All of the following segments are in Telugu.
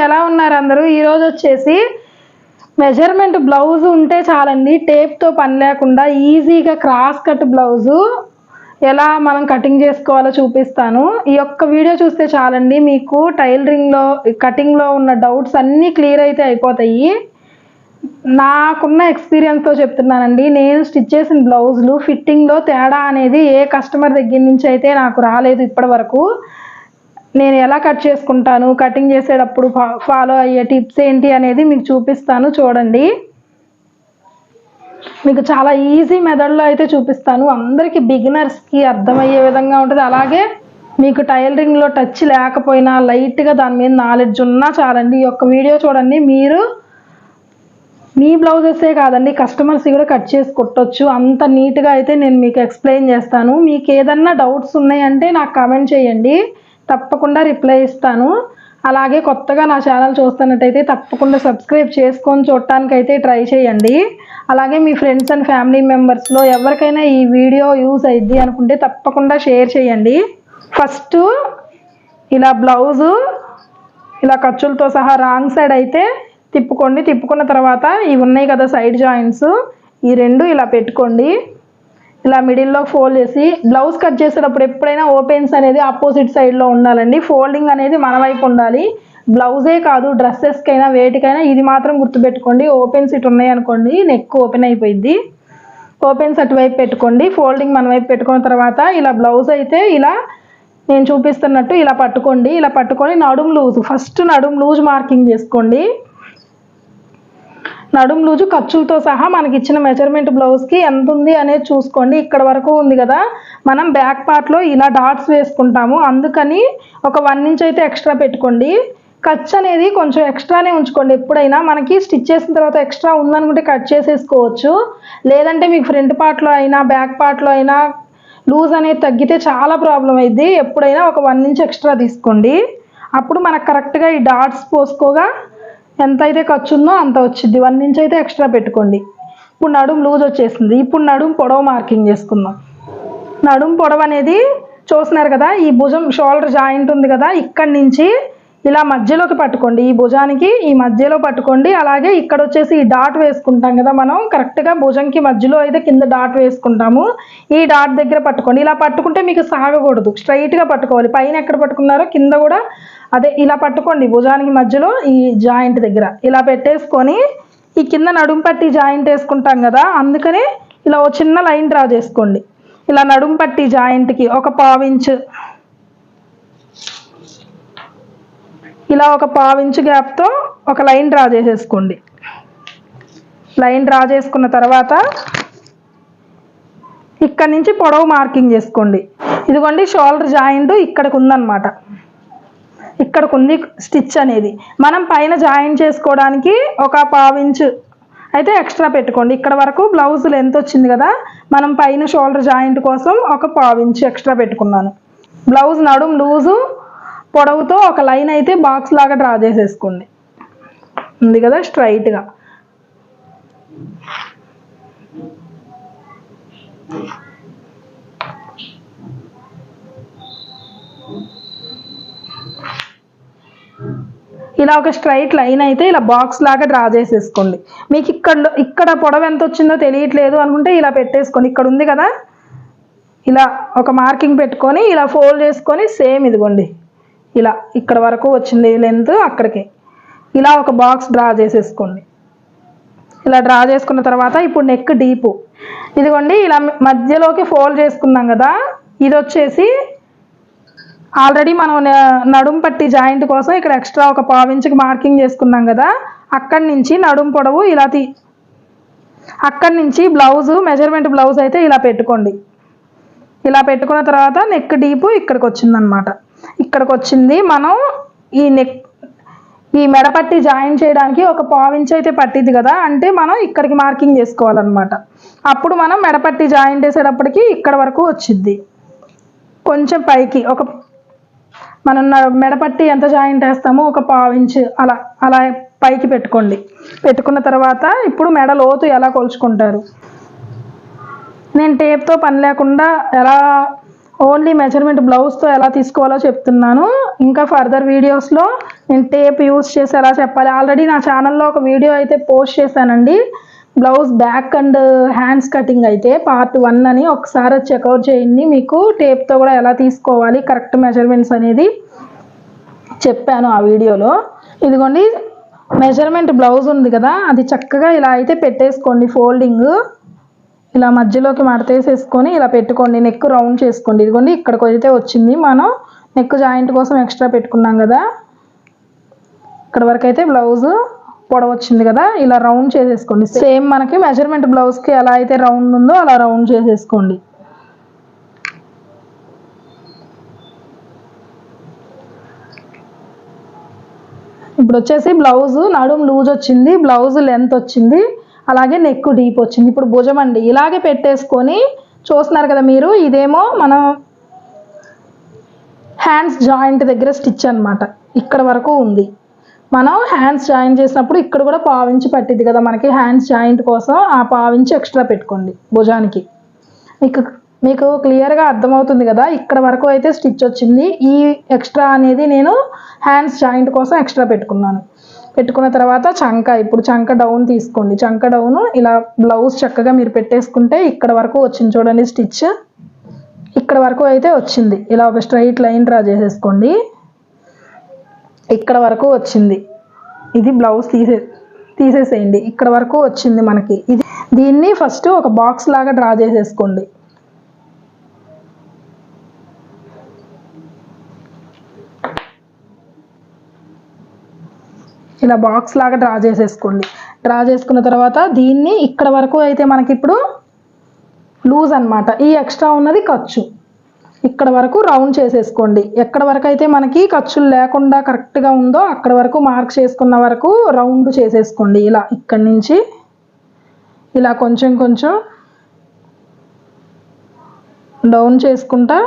ఎలా ఉన్నారు అందరూ? ఈరోజు వచ్చేసి మెజర్మెంట్ బ్లౌజ్ ఉంటే చాలండి, టేప్తో పని లేకుండా ఈజీగా క్రాస్ కట్ బ్లౌజు ఎలా మనం కటింగ్ చేసుకోవాలో చూపిస్తాను. ఈ ఒక్క వీడియో చూస్తే చాలండి, మీకు టైలరింగ్లో కటింగ్లో ఉన్న డౌట్స్ అన్నీ క్లియర్ అయితే అయిపోతాయి. నాకున్న ఎక్స్పీరియన్స్తో చెప్తున్నానండి. నేను స్టిచ్ చేసిన బ్లౌజులు ఫిట్టింగ్లో తేడా అనేది ఏ కస్టమర్ దగ్గర నుంచి అయితే నాకు రాలేదు ఇప్పటి వరకు. నేను ఎలా కట్ చేసుకుంటాను, కటింగ్ చేసేటప్పుడు ఫాలో అయ్యే టిప్స్ ఏంటి అనేది మీకు చూపిస్తాను. చూడండి, మీకు చాలా ఈజీ మెథడ్లో అయితే చూపిస్తాను. అందరికీ బిగినర్స్కి అర్థమయ్యే విధంగా ఉంటుంది. అలాగే మీకు టైలరింగ్లో టచ్ లేకపోయినా లైట్గా దాని మీద నాలెడ్జ్ ఉన్నా చాలండి, ఈ యొక్క వీడియో చూడండి. మీరు మీ బ్లౌజెసే కాదండి, కస్టమర్స్ కూడా కట్ చేసి కుట్టొచ్చు. అంత నీట్గా అయితే నేను మీకు ఎక్స్ప్లెయిన్ చేస్తాను. మీకు ఏదన్నా డౌట్స్ ఉన్నాయంటే నాకు కామెంట్ చేయండి, తప్పకుండా రిప్లై ఇస్తాను. అలాగే కొత్తగా నా ఛానల్ చూస్తున్నట్టయితే తప్పకుండా సబ్స్క్రైబ్ చేసుకొని చూడటానికైతే ట్రై చేయండి. అలాగే మీ ఫ్రెండ్స్ అండ్ ఫ్యామిలీ మెంబర్స్లో ఎవరికైనా ఈ వీడియో యూజ్ అయ్యిద్ది అనుకుంటే తప్పకుండా షేర్ చేయండి. ఫస్ట్ ఇలా బ్లౌజు ఇలా ఖర్చులతో సహా రాంగ్ సైడ్ అయితే తిప్పుకోండి. తిప్పుకున్న తర్వాత ఇవి ఉన్నాయి కదా సైడ్ జాయింట్స్, ఈ రెండు ఇలా పెట్టుకోండి. ఇలా మిడిల్లో ఫోల్డ్ చేసి బ్లౌజ్ కట్ చేసేటప్పుడు ఎప్పుడైనా ఓపెన్స్ అనేది ఆపోజిట్ సైడ్లో ఉండాలండి. ఫోల్డింగ్ అనేది మన వైపు ఉండాలి. బ్లౌజే కాదు, డ్రెస్సెస్కైనా వేటికైనా ఇది మాత్రం గుర్తుపెట్టుకోండి. ఓపెన్స్ ఇటు ఉన్నాయి అనుకోండి, నెక్ ఓపెన్ అయిపోయింది. ఓపెన్స్ అటువైపు పెట్టుకోండి, ఫోల్డింగ్ మన వైపు పెట్టుకున్న తర్వాత ఇలా బ్లౌజ్ అయితే ఇలా నేను చూపిస్తున్నట్టు ఇలా పట్టుకోండి. ఇలా పట్టుకొని నడుము లూజు, ఫస్ట్ నడుము లూజ్ మార్కింగ్ చేసుకోండి. నడుము లూజు ఖర్చులతో సహా మనకి ఇచ్చిన మెజర్మెంట్ బ్లౌజ్కి ఎంత ఉంది అనేది చూసుకోండి. ఇక్కడ వరకు ఉంది కదా, మనం బ్యాక్ పార్ట్లో ఇలా డాట్స్ వేసుకుంటాము, అందుకని ఒక 1 ఇంచ్ అయితే ఎక్స్ట్రా పెట్టుకోండి. ఖర్చు అనేది కొంచెం ఎక్స్ట్రానే ఉంచుకోండి. ఎప్పుడైనా మనకి స్టిచ్ చేసిన తర్వాత ఎక్స్ట్రా ఉందనుకుంటే కట్ చేసేసుకోవచ్చు. లేదంటే మీకు ఫ్రంట్ పార్ట్లో అయినా బ్యాక్ పార్ట్లో అయినా లూజ్ అనేది తగ్గితే చాలా ప్రాబ్లం అయింది. ఎప్పుడైనా ఒక 1 ఇంచ్ ఎక్స్ట్రా తీసుకోండి. అప్పుడు మనకు కరెక్ట్గా ఈ డాట్స్ పోసుకోగా ఎంత అయితే ఖర్చు ఉందో అంత వచ్చింది. 1 ఇంచ్ అయితే ఎక్స్ట్రా పెట్టుకోండి. ఇప్పుడు నడుము లూజ్ వచ్చేసింది. ఇప్పుడు నడుము పొడవు మార్కింగ్ చేసుకుందాం. నడుము పొడవు అనేది చూస్తున్నారు కదా, ఈ భుజం షోల్డర్ జాయింట్ ఉంది కదా, ఇక్కడి నుంచి ఇలా మధ్యలోకి పట్టుకోండి. ఈ భుజానికి ఈ మధ్యలో పట్టుకోండి. అలాగే ఇక్కడ వచ్చేసి ఈ డాట్ వేసుకుంటాం కదా మనం, కరెక్ట్గా భుజంకి మధ్యలో అయితే కింద డాట్ వేసుకుంటాము. ఈ డాట్ దగ్గర పట్టుకోండి. ఇలా పట్టుకుంటే మీకు సాగకూడదు, స్ట్రైట్గా పట్టుకోవాలి. పైన ఎక్కడ పట్టుకున్నారో కింద కూడా అదే ఇలా పట్టుకోండి. భుజానికి మధ్యలో ఈ జాయింట్ దగ్గర ఇలా పెట్టేసుకొని ఈ కింద నడుము పట్టి జాయింట్ వేసుకుంటాం కదా, అందుకని ఇలా ఒక చిన్న లైన్ డ్రా చేసుకోండి. ఇలా నడుము పట్టి జాయింట్కి ఒక 1/4 ఇంచ్, ఇలా ఒక 1/4 ఇంచ్ గ్యాప్తో ఒక లైన్ డ్రా చేసేసుకోండి. లైన్ డ్రా చేసుకున్న తర్వాత ఇక్కడ నుంచి పొడవు మార్కింగ్ చేసుకోండి. ఇదిగోండి షోల్డర్ జాయింట్ ఇక్కడికి ఉందన్నమాట, ఇక్కడికి ఉంది స్టిచ్ అనేది. మనం పైన జాయింట్ చేసుకోవడానికి ఒక 1/4 ఇంచ్ అయితే ఎక్స్ట్రా పెట్టుకోండి. ఇక్కడ వరకు బ్లౌజ్ లెంత్ వచ్చింది కదా, మనం పైన షోల్డర్ జాయింట్ కోసం ఒక 1/4 ఇంచ్ ఎక్స్ట్రా పెట్టుకున్నాను. బ్లౌజ్ నడుము లూజు పొడవుతో ఒక లైన్ అయితే బాక్స్ లాగా డ్రా చేసేసుకోండి. ఉంది కదా స్ట్రైట్గా. ఇలా ఒక స్ట్రైట్ లైన్ అయితే ఇలా బాక్స్ లాగా డ్రా చేసేసుకోండి. మీకు ఇక్కడ పొడవు ఎంత వచ్చిందో తెలియట్లేదు అనుకుంటే ఇలా పెట్టేసుకోండి. ఇక్కడ ఉంది కదా, ఇలా ఒక మార్కింగ్ పెట్టుకొని ఇలా ఫోల్డ్ చేసుకొని సేమ్ ఇదిగోండి ఇలా ఇక్కడ వరకు వచ్చింది లెంత్, అక్కడికి ఇలా ఒక బాక్స్ డ్రా చేసేసుకోండి. ఇలా డ్రా చేసుకున్న తర్వాత ఇప్పుడు నెక్ డీపు ఇదిగోండి ఇలా మధ్యలోకి ఫోల్డ్ చేసుకున్నాం కదా, ఇది వచ్చేసి ఆల్రెడీ మనం నడుము పట్టి జాయింట్ కోసం ఇక్కడ ఎక్స్ట్రా ఒక 1/4 ఇంచ్కి మార్కింగ్ చేసుకున్నాం కదా, అక్కడి నుంచి నడుము పొడవు ఇలా అక్కడి నుంచి బ్లౌజు మెజర్మెంట్ బ్లౌజ్ అయితే ఇలా పెట్టుకోండి. ఇలా పెట్టుకున్న తర్వాత నెక్ డీపు ఇక్కడికి వచ్చిందనమాట. ఇక్కడికి వచ్చింది. మనం ఈ మెడపట్టి జాయిన్ చేయడానికి ఒక 1/4 ఇంచ్ అయితే పట్టింది కదా, అంటే మనం ఇక్కడికి మార్కింగ్ చేసుకోవాలన్నమాట. అప్పుడు మనం మెడపట్టి జాయిన్ చేసేటప్పటికి ఇక్కడ వరకు వచ్చింది. కొంచెం పైకి మనం మెడపట్టి ఎంత జాయింట్ వేస్తామో ఒక 1/4 ఇంచ్ అలా అలా పైకి పెట్టుకోండి. పెట్టుకున్న తర్వాత ఇప్పుడు మెడ లోతు ఎలా కొలుచుకుంటారు, నేను టేప్తో పని లేకుండా ఎలా ఓన్లీ మెజర్మెంట్ బ్లౌజ్తో ఎలా తీసుకోవాలో చెప్తున్నాను. ఇంకా ఫర్దర్ వీడియోస్లో నేను టేప్ యూస్ చేసి ఎలా చెప్పాలి, ఆల్రెడీ నా ఛానల్లో ఒక వీడియో అయితే పోస్ట్ చేశానండి. Blouse back and hands cutting అయితే పార్ట్ 1 అని, ఒకసారి చెక్అవుట్ చేయండి. మీకు టేప్తో కూడా ఎలా తీసుకోవాలి కరెక్ట్ మెజర్మెంట్స్ అనేది చెప్పాను ఆ వీడియోలో. ఇదిగోండి మెజర్మెంట్ బ్లౌజ్ ఉంది కదా, అది చక్కగా ఇలా అయితే పెట్టేసుకోండి. ఫోల్డింగ్ ఇలా మధ్యలోకి మడతేసేసుకొని ఇలా పెట్టుకోండి. నెక్ రౌండ్ చేసుకోండి. ఇదిగోండి ఇక్కడికి అయితే వచ్చింది. మనం నెక్ జాయింట్ కోసం ఎక్స్ట్రా పెట్టుకున్నాం కదా, ఇక్కడ వరకు అయితే బ్లౌజ్ పొడవు వచ్చింది కదా, ఇలా రౌండ్ చేసేసుకోండి. సేమ్ మనకి మెజర్మెంట్ బ్లౌజ్కి ఎలా అయితే రౌండ్ ఉందో అలా రౌండ్ చేసేసుకోండి. ఇప్పుడు వచ్చేసి బ్లౌజ్ నడుము లూజ్ వచ్చింది, బ్లౌజ్ లెంత్ వచ్చింది, అలాగే నెక్ డీప్ వచ్చింది. ఇప్పుడు భుజం అండి ఇలాగే పెట్టేసుకొని చూస్తున్నారు కదా మీరు, ఇదేమో మనం హ్యాండ్స్ జాయింట్ దగ్గర స్టిచ్ అనమాట. ఇక్కడ వరకు ఉంది. మనం హ్యాండ్స్ జాయింట్ చేసినప్పుడు ఇక్కడ కూడా పావించి పట్టింది కదా మనకి హ్యాండ్స్ జాయింట్ కోసం, ఆ పావించి ఎక్స్ట్రా పెట్టుకోండి భుజానికి. మీకు క్లియర్గా అర్థమవుతుంది కదా, ఇక్కడ వరకు అయితే స్టిచ్ వచ్చింది. ఈ ఎక్స్ట్రా అనేది నేను హ్యాండ్స్ జాయింట్ కోసం ఎక్స్ట్రా పెట్టుకున్నాను. పెట్టుకున్న తర్వాత చంక, ఇప్పుడు చంక డౌన్ తీసుకోండి. చంక డౌన్ ఇలా బ్లౌజ్ చక్కగా మీరు పెట్టేసుకుంటే ఇక్కడ వరకు వచ్చింది చూడండి స్టిచ్, ఇక్కడ వరకు అయితే వచ్చింది. ఇలా ఒక స్ట్రైట్ లైన్ డ్రా చేసేసుకోండి. ఇక్కడ వరకు వచ్చింది. ఇది బ్లౌజ్ తీసేసేయండి. ఇక్కడ వరకు వచ్చింది మనకి. దీన్ని ఫస్ట్ ఒక బాక్స్ లాగా డ్రా చేసేసుకోండి. ఇలా బాక్స్ లాగా డ్రా చేసేసుకోండి. డ్రా చేసుకున్న తర్వాత దీన్ని ఇక్కడ వరకు అయితే మనకి ఇప్పుడు లూజ్ అనమాట. ఈ ఎక్స్ట్రా ఉన్నది ఖర్చు. ఇక్కడ వరకు రౌండ్ చేసేసుకోండి. ఎక్కడ వరకు అయితే మనకి ఖర్చులు లేకుండా కరెక్ట్గా ఉందో అక్కడ వరకు మార్క్ చేసుకున్న వరకు రౌండ్ చేసేసుకోండి. ఇలా ఇక్కడి నుంచి ఇలా కొంచెం కొంచెం డౌన్ చేసుకుంటా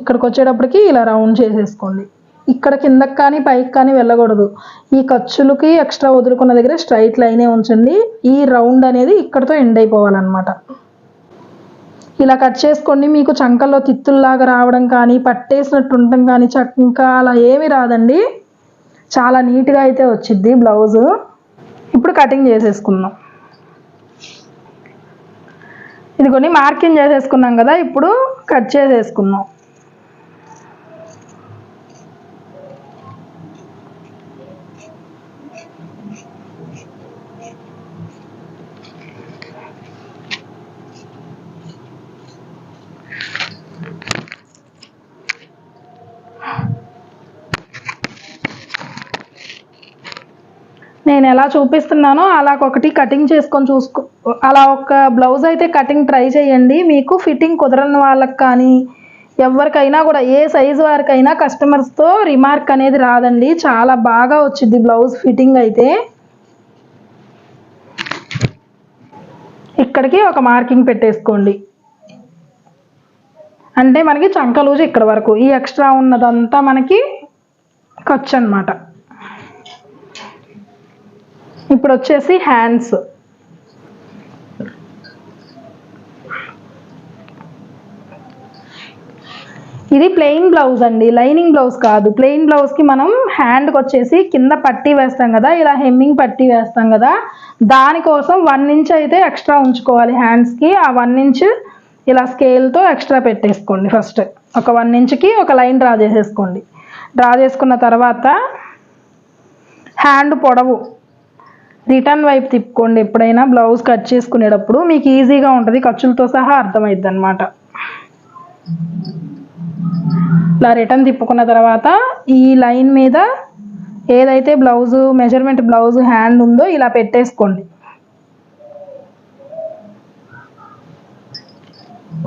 ఇక్కడికి వచ్చేటప్పటికి ఇలా రౌండ్ చేసేసుకోండి. ఇక్కడ కిందకి కానీ పైకి కానీ వెళ్ళకూడదు. ఈ ఖర్చులకి ఎక్స్ట్రా వదులుకున్న దగ్గర స్ట్రైట్ లైనే ఉంచండి. ఈ రౌండ్ అనేది ఇక్కడతో ఎండ్ అయిపోవాలన్నమాట. ఇలా కట్ చేసుకోండి. మీకు చంకల్లో తిత్తుల్లాగా రావడం కానీ పట్టేసినట్టు ఉండటం కానీ చంక అలా ఏమి రాదండి. చాలా నీట్గా అయితే వచ్చింది బ్లౌజు. ఇప్పుడు కటింగ్ చేసేసుకుందాం. ఇదిగోని మార్కింగ్ చేసేసుకున్నాం కదా, ఇప్పుడు కట్ చేసేసుకుందాం. నేను ఎలా చూపిస్తున్నానో అలా ఒకటి కటింగ్ చేసుకొని అలా ఒక బ్లౌజ్ అయితే కటింగ్ ట్రై చేయండి. మీకు ఫిట్టింగ్ కుదరని వాళ్ళకి కానీ ఎవరికైనా కూడా ఏ సైజు వారికైనా కస్టమర్స్తో రిమార్క్ అనేది రాదండి. చాలా బాగా వచ్చింది బ్లౌజ్ ఫిట్టింగ్ అయితే. ఇక్కడికి ఒక మార్కింగ్ పెట్టేసుకోండి. అంటే మనకి చంక లూజ్ ఇక్కడ వరకు, ఈ ఎక్స్ట్రా ఉన్నదంతా మనకి ఖర్చు అన్నమాట. ఇప్పుడు వచ్చేసి హ్యాండ్స్. ఇది ప్లెయిన్ బ్లౌజ్ అండి, లైనింగ్ బ్లౌజ్ కాదు. ప్లెయిన్ బ్లౌజ్కి మనం హ్యాండ్కి వచ్చేసి కింద పట్టీ వేస్తాం కదా, ఇలా హెమ్మింగ్ పట్టీ వేస్తాం కదా, దానికోసం 1 ఇంచ్ అయితే ఎక్స్ట్రా ఉంచుకోవాలి హ్యాండ్స్కి. ఆ 1 ఇంచ్ ఇలా స్కేల్తో ఎక్స్ట్రా పెట్టేసుకోండి. ఫస్ట్ ఒక 1 ఇంచ్కి ఒక లైన్ డ్రా చేసేసుకోండి. డ్రా చేసుకున్న తర్వాత హ్యాండ్ పొడవు రిటర్న్ వైపు తిప్పుకోండి. ఎప్పుడైనా బ్లౌజ్ కట్ చేసుకునేటప్పుడు మీకు ఈజీగా ఉంటుంది, ఖర్చులతో సహా అర్థమైద్ది అనమాట. ఇలా రిటర్న్ తిప్పుకున్న తర్వాత ఈ లైన్ మీద ఏదైతే బ్లౌజు మెజర్మెంట్ బ్లౌజ్ హ్యాండ్ ఉందో ఇలా పెట్టేసుకోండి.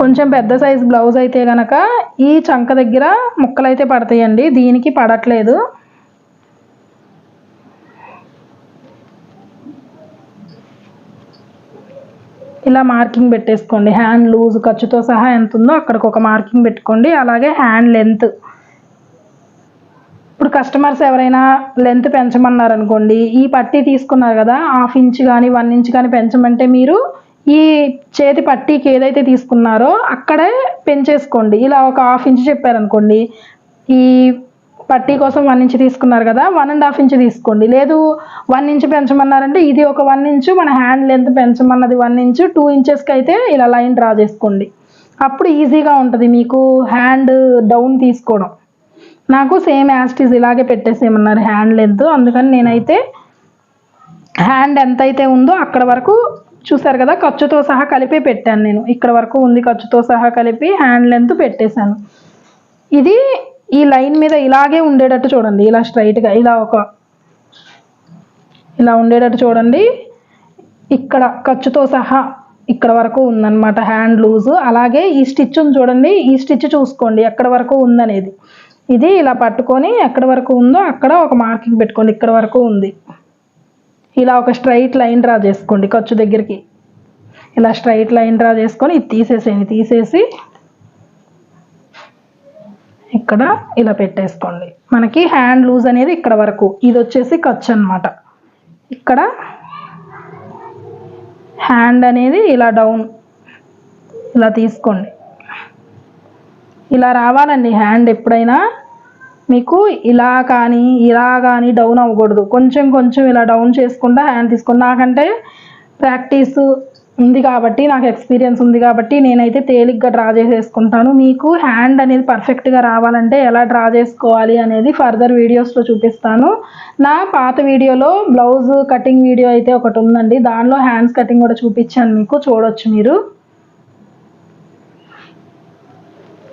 కొంచెం పెద్ద సైజ్ బ్లౌజ్ అయితే కనుక ఈ చంక దగ్గర ముక్కలు అయితే పడతాయండి, దీనికి పడట్లేదు. ఇలా మార్కింగ్ పెట్టేసుకోండి. హ్యాండ్ లూజ్ ఖర్చుతో సహా ఎంత ఉందో అక్కడికి ఒక మార్కింగ్ పెట్టుకోండి. అలాగే హ్యాండ్ లెంత్, ఇప్పుడు కస్టమర్స్ ఎవరైనా లెంత్ పెంచమన్నారు అనుకోండి, ఈ పట్టీ తీసుకున్నారు కదా, 1/2 ఇంచ్ కానీ 1 ఇంచ్ కానీ పెంచమంటే మీరు ఈ చేతి పట్టీకి ఏదైతే తీసుకున్నారో అక్కడే పెంచేసుకోండి. ఇలా ఒక 1/2 ఇంచ్ చెప్పారనుకోండి, ఈ పట్టీ కోసం 1 ఇంచ్ తీసుకున్నారు కదా, 1.5 ఇంచ్ తీసుకోండి. లేదు 1 ఇంచ్ పెంచమన్నారంటే ఇది ఒక 1 ఇంచ్, మన హ్యాండ్ లెంత్ పెంచమన్నది 1 ఇంచ్, 2 ఇంచెస్కి అయితే ఇలా లైన్ డ్రా చేసుకోండి. అప్పుడు ఈజీగా ఉంటుంది మీకు హ్యాండ్ డౌన్ తీసుకోవడం. నాకు సేమ్ యాస్టీజ్ ఇలాగే పెట్టేసేయమన్నారు హ్యాండ్ లెంత్, అందుకని నేనైతే హ్యాండ్ ఎంత అయితే ఉందో అక్కడ వరకు చూసారు కదా, ఖర్చుతో సహా కలిపి పెట్టాను. నేను ఇక్కడ వరకు ఉంది ఖర్చుతో సహా కలిపి హ్యాండ్ లెంత్ పెట్టేశాను. ఇది ఈ లైన్ మీద ఇలాగే ఉండేటట్టు చూడండి, ఇలా స్ట్రైట్గా ఇలా ఉండేటట్టు చూడండి. ఇక్కడ ఖర్చుతో సహా ఇక్కడ వరకు ఉందన్నమాట హ్యాండ్ లూజు. అలాగే ఈ స్టిచ్ చూడండి, ఈ స్టిచ్ చూసుకోండి ఎక్కడ వరకు ఉందనేది. ఇది ఇలా పట్టుకొని ఎక్కడ వరకు ఉందో అక్కడ ఒక మార్కింగ్ పెట్టుకోండి, ఇక్కడ వరకు ఉంది. ఇలా ఒక స్ట్రైట్ లైన్ డ్రా చేసుకోండి ఖర్చు దగ్గరికి. ఇలా స్ట్రైట్ లైన్ డ్రా చేసుకొని ఇది తీసేసి ఇక్కడ ఇలా పెట్టేసుకోండి. మనకి హ్యాండ్ లూజ్ అనేది ఇక్కడ వరకు, ఇది వచ్చేసి ఖర్చు అన్నమాట. ఇక్కడ హ్యాండ్ అనేది ఇలా డౌన్ ఇలా తీసుకోండి. ఇలా రావాలండి హ్యాండ్ ఎప్పుడైనా మీకు ఇలా కానీ డౌన్ అవ్వకూడదు. కొంచెం ఇలా డౌన్ చేసుకుంటా హ్యాండ్ తీసుకోండి. నాకంటే ప్రాక్టీస్ ఉంది కాబట్టి, నాకు ఎక్స్పీరియన్స్ ఉంది కాబట్టి నేనైతే తేలిగ్గా డ్రా చేసేసుకుంటాను. మీకు హ్యాండ్ అనేది పర్ఫెక్ట్గా రావాలంటే ఎలా డ్రా చేసుకోవాలి అనేది ఫర్దర్ వీడియోస్లో చూపిస్తాను. నా పాత వీడియోలో బ్లౌజ్ కటింగ్ వీడియో అయితే ఒకటి ఉందండి, దానిలో హ్యాండ్స్ కటింగ్ కూడా చూపించాను, మీకు చూడొచ్చు మీరు.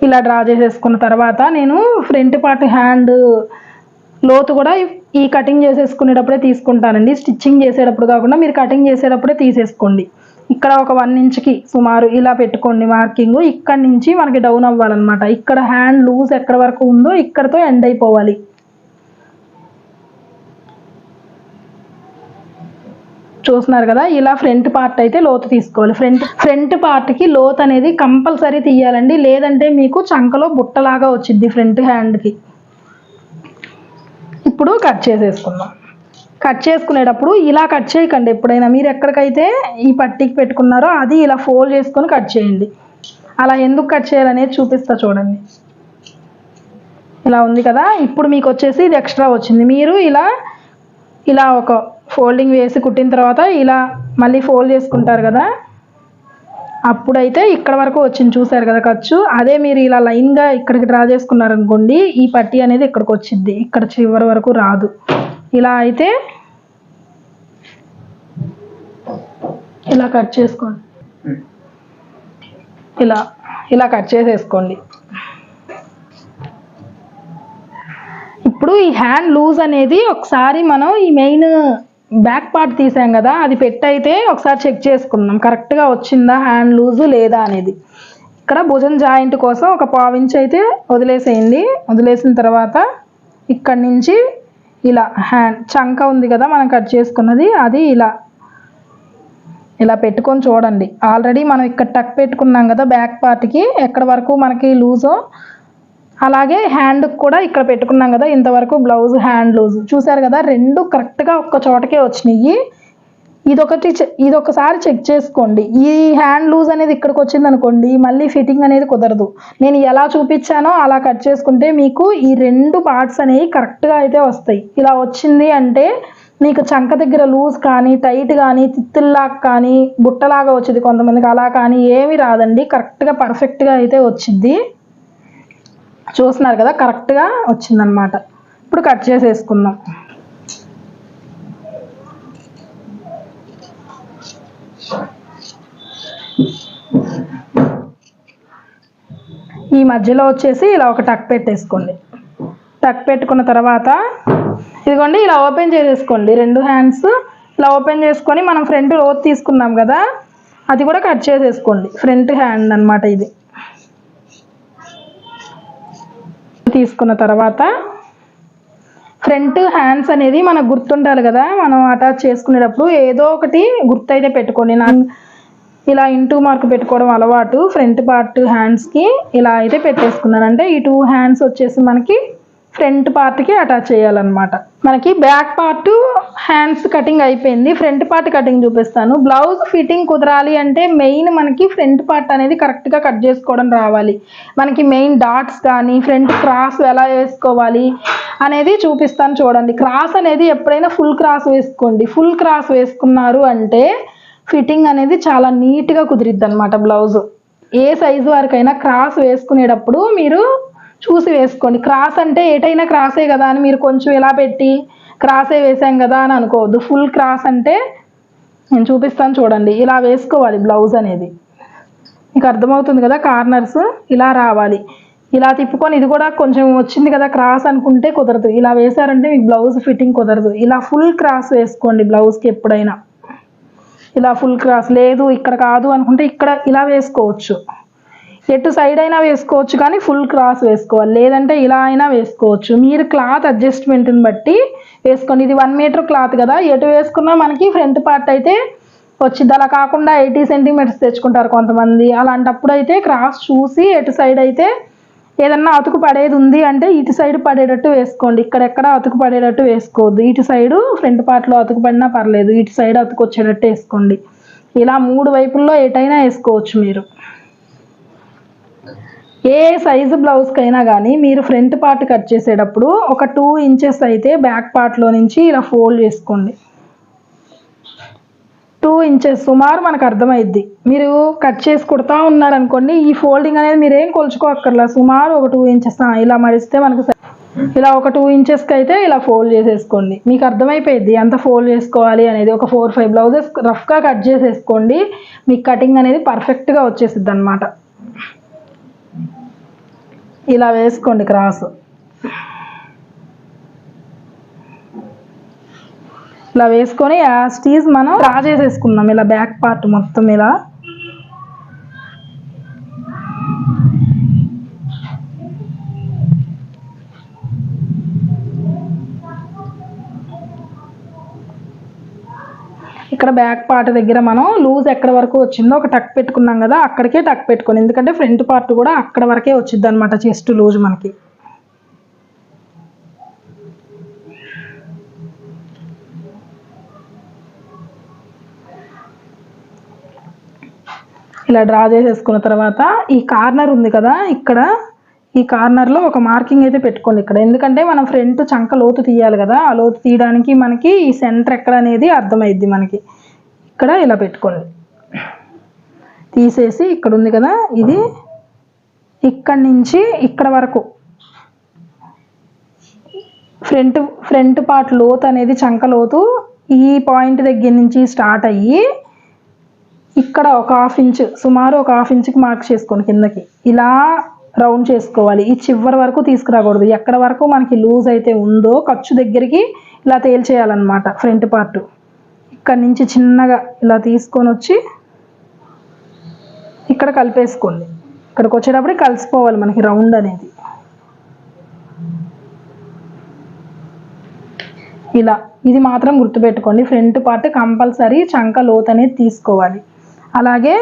ఇలా డ్రా చేసేసుకున్న తర్వాత నేను ఫ్రంట్ పార్ట్ హ్యాండ్ లోతు కూడా ఈ కటింగ్ చేసేసుకునేటప్పుడే తీసుకుంటానండి. స్టిచ్చింగ్ చేసేటప్పుడు కాకుండా మీరు కటింగ్ చేసేటప్పుడే తీసేసుకోండి. ఇక్కడ ఒక 1 ఇంచ్కి సుమారు ఇలా పెట్టుకోండి మార్కింగ్. ఇక్కడ నుంచి మనకి డౌన్ అవ్వాలన్నమాట. ఇక్కడ హ్యాండ్ లూజ్ ఎక్కడ వరకు ఉందో ఇక్కడతో ఎండ్ అయిపోవాలి. చూస్తున్నారు కదా, ఇలా ఫ్రంట్ పార్ట్ అయితే లోతు తీసుకోవాలి. ఫ్రంట్ పార్ట్కి లోతు అనేది కంపల్సరీ తీయాలండి, లేదంటే మీకు చంకలో బుట్టలాగా వచ్చింది ఫ్రంట్ హ్యాండ్కి. ఇప్పుడు కట్ చేసేసుకుందాం. కట్ చేసుకునేటప్పుడు ఇలా కట్ చేయకండి ఎప్పుడైనా. మీరు ఎక్కడికైతే ఈ పట్టీకి పెట్టుకున్నారో అది ఇలా ఫోల్డ్ చేసుకొని కట్ చేయండి. అలా ఎందుకు కట్ చేయాలనేది చూపిస్తా చూడండి. ఇలా ఉంది కదా, ఇప్పుడు మీకు వచ్చేసి ఇది ఎక్స్ట్రా వచ్చింది. మీరు ఇలా ఒక ఫోల్డింగ్ వేసి కుట్టిన తర్వాత ఇలా మళ్ళీ ఫోల్డ్ చేసుకుంటారు కదా, అప్పుడైతే ఇక్కడ వరకు వచ్చింది చూసారు కదా ఖర్చు. అదే మీరు ఇలా లైన్గా ఇక్కడికి డ్రా చేసుకున్నారనుకోండి, ఈ పట్టీ అనేది ఇక్కడికి వచ్చింది, ఇక్కడ చివరి వరకు రాదు. ఇలా అయితే ఇలా కట్ చేసుకోండి, ఇలా కట్ చేసేసుకోండి. ఇప్పుడు ఈ హ్యాండ్ లూజ్ అనేది ఒకసారి మనం ఈ మెయిన్ బ్యాక్ పార్ట్ తీసాం కదా, అది పెట్టయితే ఒకసారి చెక్ చేసుకుందాం కరెక్ట్గా వచ్చిందా హ్యాండ్ లూజు లేదా అనేది. ఇక్కడ భుజం జాయింట్ కోసం ఒక 1/4 ఇంచ్ అయితే వదిలేసేయండి. వదిలేసిన తర్వాత ఇక్కడ నుంచి ఇలా హ్యాండ్ చంక ఉంది కదా మనం కట్ చేసుకున్నది, అది ఇలా పెట్టుకొని చూడండి. ఆల్రెడీ మనం ఇక్కడ టక్ పెట్టుకున్నాం కదా బ్యాక్ పార్ట్కి, ఎక్కడ వరకు మనకి లూజో అలాగే హ్యాండ్కి కూడా ఇక్కడ పెట్టుకున్నాం కదా ఇంతవరకు బ్లౌజ్ హ్యాండ్ లూజ్. చూసారు కదా, రెండు కరెక్ట్గా ఒక్క చోటకే వచ్చినాయి. ఇదొకసారి చెక్ చేసుకోండి. ఈ హ్యాండ్ లూజ్ అనేది ఇక్కడికి వచ్చింది అనుకోండి, మళ్ళీ ఫిట్టింగ్ అనేది కుదరదు. నేను ఎలా చూపించానో అలా కట్ చేసుకుంటే మీకు ఈ 2 పార్ట్స్ అనేవి కరెక్ట్గా అయితే వస్తాయి. ఇలా వచ్చింది అంటే మీకు చంక దగ్గర లూజ్ కానీ టైట్ కానీ తిత్తుల్లాగా కానీ బుట్టలాగా వచ్చింది కొంతమందికి, అలా కానీ ఏమీ రాదండి. కరెక్ట్గా పర్ఫెక్ట్గా అయితే వచ్చింది. చూస్తున్నారు కదా, కరెక్ట్గా వచ్చిందనమాట. ఇప్పుడు కట్ చేసేసుకుందాం. ఈ మధ్యలో వచ్చేసి ఇలా ఒక టక్ పెట్టేసుకోండి. టక్ పెట్టుకున్న తర్వాత ఇదిగోండి ఇలా ఓపెన్ చేసేసుకోండి. 2 హ్యాండ్స్ ఇలా ఓపెన్ చేసుకొని మనం ఫ్రంట్ లోతు తీసుకున్నాం కదా, అది కూడా కట్ చేసేసుకోండి. ఫ్రంట్ హ్యాండ్ అన్నమాట ఇది. తీసుకున్న తర్వాత ఫ్రంట్ హ్యాండ్స్ అనేది మనకు గుర్తుండాలి కదా, మనం అటాచ్ చేసుకునేటప్పుడు ఏదో ఒకటి గుర్తు అయితే పెట్టుకోండి. నాకు ఇలా ఇంటూ మార్క్ పెట్టుకోవడం అలవాటు. ఫ్రంట్ పార్ట్ హ్యాండ్స్కి ఇలా అయితే పెట్టేసుకున్నాను. అంటే ఈ 2 హ్యాండ్స్ వచ్చేసి మనకి ఫ్రంట్ పార్ట్కి అటాచ్ చేయాలన్నమాట. మనకి బ్యాక్ పార్ట్ హ్యాండ్స్ కటింగ్ అయిపోయింది, ఫ్రంట్ పార్ట్ కటింగ్ చూపిస్తాను. బ్లౌజ్ ఫిట్టింగ్ కుదరాలి అంటే మెయిన్ మనకి ఫ్రంట్ పార్ట్ అనేది కరెక్ట్గా కట్ చేసుకోవడం రావాలి. మనకి మెయిన్ డాట్స్ కానీ ఫ్రంట్ క్రాస్ ఎలా వేసుకోవాలి అనేది చూపిస్తాను చూడండి. క్రాస్ అనేది ఎప్పుడైనా ఫుల్ క్రాస్ వేసుకోండి. ఫుల్ క్రాస్ వేసుకున్నారు అంటే ఫిట్టింగ్ అనేది చాలా నీట్గా కుదిరిద్ది అనమాట. బ్లౌజ్ ఏ సైజు వరకైనా క్రాస్ వేసుకునేటప్పుడు మీరు చూసి వేసుకోండి. క్రాస్ అంటే ఏటైనా క్రాసే కదా అని మీరు కొంచెం ఇలా పెట్టి క్రాసే వేసాం కదా అని అనుకోవద్దు. ఫుల్ క్రాస్ అంటే నేను చూపిస్తాను చూడండి, ఇలా వేసుకోవాలి బ్లౌజ్ అనేది. మీకు అర్థమవుతుంది కదా, కార్నర్స్ ఇలా రావాలి. ఇలా తిప్పుకొని ఇది కూడా కొంచెం వచ్చింది కదా క్రాస్ అనుకుంటే కుదరదు. ఇలా వేసారంటే మీకు బ్లౌజ్ ఫిట్టింగ్ కుదరదు. ఇలా ఫుల్ క్రాస్ వేసుకోండి బ్లౌజ్కి ఎప్పుడైనా. ఇలా ఫుల్ క్రాస్ లేదు ఇక్కడ కాదు అనుకుంటే ఇక్కడ ఇలా వేసుకోవచ్చు. ఎటు సైడ్ అయినా వేసుకోవచ్చు కానీ ఫుల్ క్రాస్ వేసుకోవాలి. లేదంటే ఇలా అయినా వేసుకోవచ్చు. మీరు క్లాత్ అడ్జస్ట్మెంట్ని బట్టి వేసుకోండి. ఇది 1 మీటర్ క్లాత్ కదా, ఎటు వేసుకున్నా మనకి ఫ్రంట్ పార్ట్ అయితే వచ్చింది. అలా కాకుండా 80 సెంటీమీటర్స్ తెచ్చుకుంటారు కొంతమంది. అలాంటప్పుడు అయితే క్రాస్ చూసి ఎటు సైడ్ అయితే ఏదన్నా అతుకు పడేది ఉంది అంటే ఇటు సైడ్ పడేటట్టు వేసుకోండి. ఇక్కడెక్కడ అతుకు పడేటట్టు వేసుకోవద్దు. ఇటు సైడు ఫ్రంట్ పార్ట్లో అతుకు పడినా పర్లేదు, ఇటు సైడ్ అతుకు వచ్చేటట్టు వేసుకోండి. ఇలా 3 వైపుల్లో ఎటైనా వేసుకోవచ్చు మీరు. ఏ సైజు బ్లౌజ్కైనా కానీ మీరు ఫ్రంట్ పార్ట్ కట్ చేసేటప్పుడు ఒక 2 ఇంచెస్ అయితే బ్యాక్ పార్ట్లో నుంచి ఇలా ఫోల్డ్ చేసుకోండి. 2 ఇంచెస్ సుమారు మనకు అర్థమైద్ది. మీరు కట్ చేసి కుడతా ఉన్నారనుకోండి, ఈ ఫోల్డింగ్ అనేది మీరేం కొలుచుకోక్కర్లా, సుమారు ఒక 2 ఇంచెస్ ఇలా మరిస్తే మనకు ఇలా ఒక 2 ఇంచెస్కి అయితే ఇలా ఫోల్డ్ చేసేసుకోండి. మీకు అర్థమైపోయింది ఎంత ఫోల్డ్ చేసుకోవాలి అనేది. ఒక 4-5 బ్లౌజెస్ రఫ్గా కట్ చేసేసుకోండి, మీకు కటింగ్ అనేది పర్ఫెక్ట్గా వచ్చేసిద్ది అనమాట. ఇలా వేసుకోండి క్రాస్. ఇలా వేసుకొని యాజ్ టీజ్ మనం డ్రా చేసేసుకుందాం. ఇలా బ్యాక్ పార్ట్ మొత్తం ఇలా ఇక్కడ బ్యాక్ పార్ట్ దగ్గర మనం లూజ్ ఎక్కడ వరకు వచ్చిందో ఒక టక్ పెట్టుకున్నాం కదా, అక్కడికే టక్ పెట్టుకోండి. ఎందుకంటే ఫ్రంట్ పార్ట్ కూడా అక్కడ వరకే వచ్చింది అనమాట చెస్ట్ లూజ్ మనకి. ఇలా డ్రా చేసేసుకున్న తర్వాత ఈ కార్నర్ ఉంది కదా, ఇక్కడ ఈ కార్నర్లో ఒక మార్కింగ్ అయితే పెట్టుకోండి ఇక్కడ. ఎందుకంటే మనం ఫ్రంట్ చంక లోతు తీయాలి కదా, ఆ లోతు తీయడానికి మనకి ఈ సెంటర్ ఎక్కడ అనేది అర్థమైద్ది మనకి. ఇక్కడ ఇలా పెట్టుకోండి. తీసేసి ఇక్కడ ఉంది కదా, ఇది ఇక్కడి నుంచి ఇక్కడ వరకు ఫ్రంట్ పార్ట్ లోతు అనేది చంక లోతు ఈ పాయింట్ దగ్గర నుంచి స్టార్ట్ అయ్యి ఇక్కడ ఒక 1/2 ఇంచ్, సుమారు ఒక 1/2 ఇంచ్కి మార్క్ చేసుకోండి కిందకి. ఇలా రౌండ్ చేసుకోవాలి. ఈ చివరి వరకు తీసుకురాకూడదు. ఎక్కడ వరకు మనకి లూజ్ అయితే ఉందో ఖర్చు దగ్గరికి ఇలా తేల్చేయాలన్నమాట ఫ్రంట్ పార్ట్. ఇక్కడ నుంచి చిన్నగా ఇలా తీసుకొని వచ్చి ఇక్కడ కలిపేసుకోండి. ఇక్కడికి వచ్చేటప్పుడు కలిసిపోవాలి మనకి రౌండ్ అనేది. ఇలా ఇది మాత్రం గుర్తుపెట్టుకోండి, ఫ్రంట్ పార్ట్ కంపల్సరీ చంక లోత్ అనేది తీసుకోవాలి. అలాగే